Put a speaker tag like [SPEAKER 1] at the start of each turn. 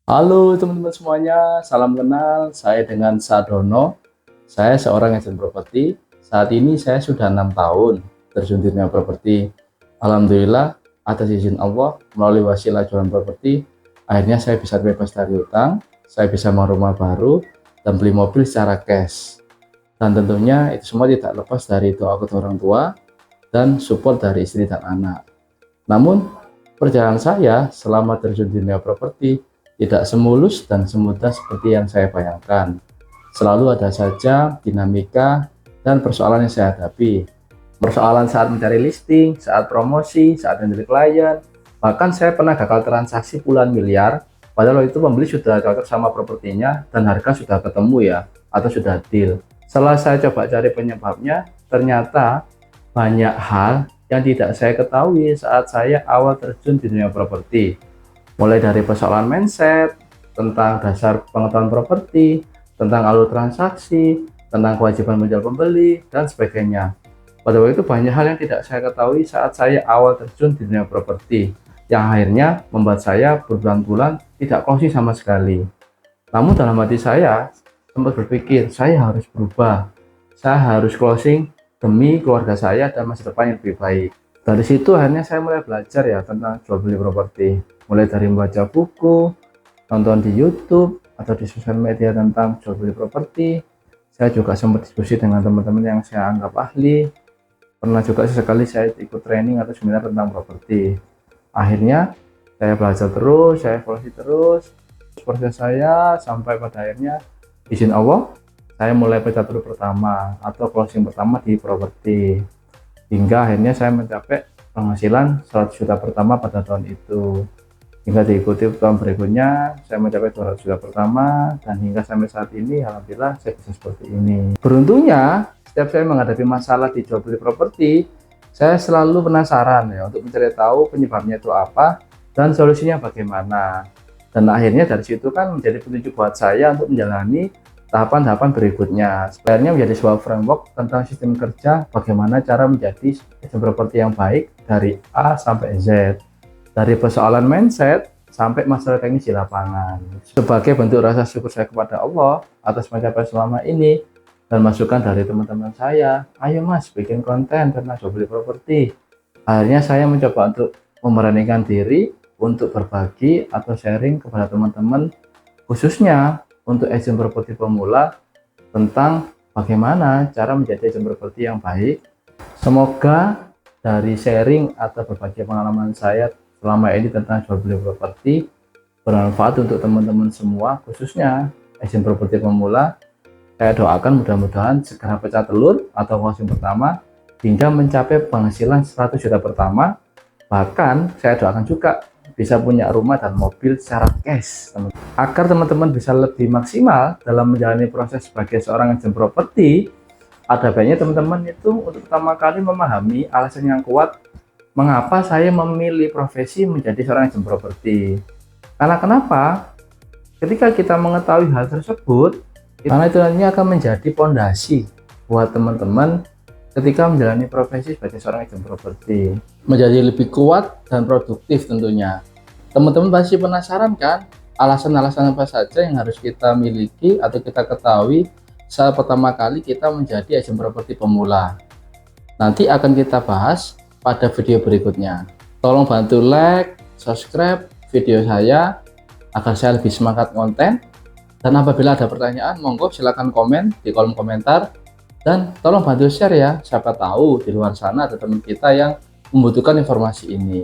[SPEAKER 1] Halo teman-teman semuanya, salam kenal. Saya dengan Sadono. Saya seorang agent properti. Saat ini saya sudah 6 tahun terjun di dunia properti. Alhamdulillah, atas izin Allah melalui wasilah jualan properti, akhirnya saya bisa bebas dari utang, saya bisa mau rumah baru dan beli mobil secara cash. Dan tentunya itu semua tidak lepas dari doa kedua orang tua dan support dari istri dan anak. Namun, perjalanan saya selama terjun di dunia properti tidak semulus dan semudah seperti yang saya bayangkan. Selalu ada saja dinamika dan persoalan yang saya hadapi. Persoalan saat mencari listing, saat promosi, saat mencari klien. Bahkan saya pernah gagal transaksi puluhan miliar, padahal itu pembeli sudah cocok sama propertinya dan harga sudah ketemu ya, atau sudah deal. Setelah saya coba cari penyebabnya, ternyata banyak hal yang tidak saya ketahui saat saya awal terjun di dunia properti. Mulai dari persoalan mindset, tentang dasar pengetahuan properti, tentang alur transaksi, tentang kewajiban menjual pembeli, dan sebagainya. Pada waktu itu banyak hal yang tidak saya ketahui saat saya awal terjun di dunia properti, yang akhirnya membuat saya berbulan-bulan tidak closing sama sekali. Namun dalam hati saya sempat berpikir, saya harus berubah, saya harus closing demi keluarga saya dan masa depan yang lebih baik. Dari situ akhirnya saya mulai belajar ya tentang jual beli properti. Mulai dari membaca buku, nonton di YouTube, atau di sosial media tentang jual beli properti. Saya juga sempat diskusi dengan teman-teman yang saya anggap ahli. Pernah juga sesekali saya ikut training atau seminar tentang properti. Akhirnya saya belajar terus, saya evaluasi terus. Proses saya sampai pada akhirnya izin Allah, saya mulai pencaturan pertama atau closing pertama di properti. Hingga akhirnya saya mencapai penghasilan 100 juta pertama pada tahun itu. Hingga diikuti tahun berikutnya saya mencapai 200 juta pertama, dan hingga sampai saat ini alhamdulillah saya bisa seperti ini. Beruntungnya setiap saya menghadapi masalah di jual beli properti, saya selalu penasaran ya untuk mencari tahu penyebabnya itu apa dan solusinya bagaimana. Dan akhirnya dari situ kan menjadi petunjuk buat saya untuk menjalani tahapan-tahapan berikutnya. Sebenarnya menjadi sebuah framework tentang sistem kerja, bagaimana cara menjadi agent properti yang baik dari A sampai Z. Dari persoalan mindset sampai masalah teknis di lapangan. Sebagai bentuk rasa syukur saya kepada Allah atas pencapaian selama ini dan masukan dari teman-teman saya, ayo mas bikin konten tentang jual beli properti. Akhirnya saya mencoba untuk memberanikan diri untuk berbagi atau sharing kepada teman-teman, khususnya untuk agent properti pemula, tentang bagaimana cara menjadi agent properti yang baik. Semoga dari sharing atau berbagi pengalaman saya selama ini tentang jual beli properti bermanfaat untuk teman-teman semua, khususnya agent properti pemula. Saya doakan mudah-mudahan segera pecah telur atau closing pertama hingga mencapai penghasilan 100 juta pertama. Bahkan saya doakan juga bisa punya rumah dan mobil secara cash, agar teman-teman bisa lebih maksimal dalam menjalani proses sebagai seorang agent properti. Ada baiknya teman-teman itu untuk pertama kali memahami alasan yang kuat mengapa saya memilih profesi menjadi seorang agent properti. Karena kenapa? Ketika kita mengetahui hal tersebut, karena itu nantinya akan menjadi fondasi buat teman-teman ketika menjalani profesi sebagai seorang agent properti. Menjadi lebih kuat dan produktif tentunya. Teman-teman pasti penasaran kan? Alasan-alasan apa saja yang harus kita miliki atau kita ketahui saat pertama kali kita menjadi agent properti pemula. Nanti akan kita bahas pada video berikutnya. Tolong bantu like, subscribe video saya agar saya lebih semangat konten. Dan apabila ada pertanyaan, monggo silahkan komen di kolom komentar. Dan tolong bantu share ya, siapa tahu di luar sana ada teman kita yang membutuhkan informasi ini.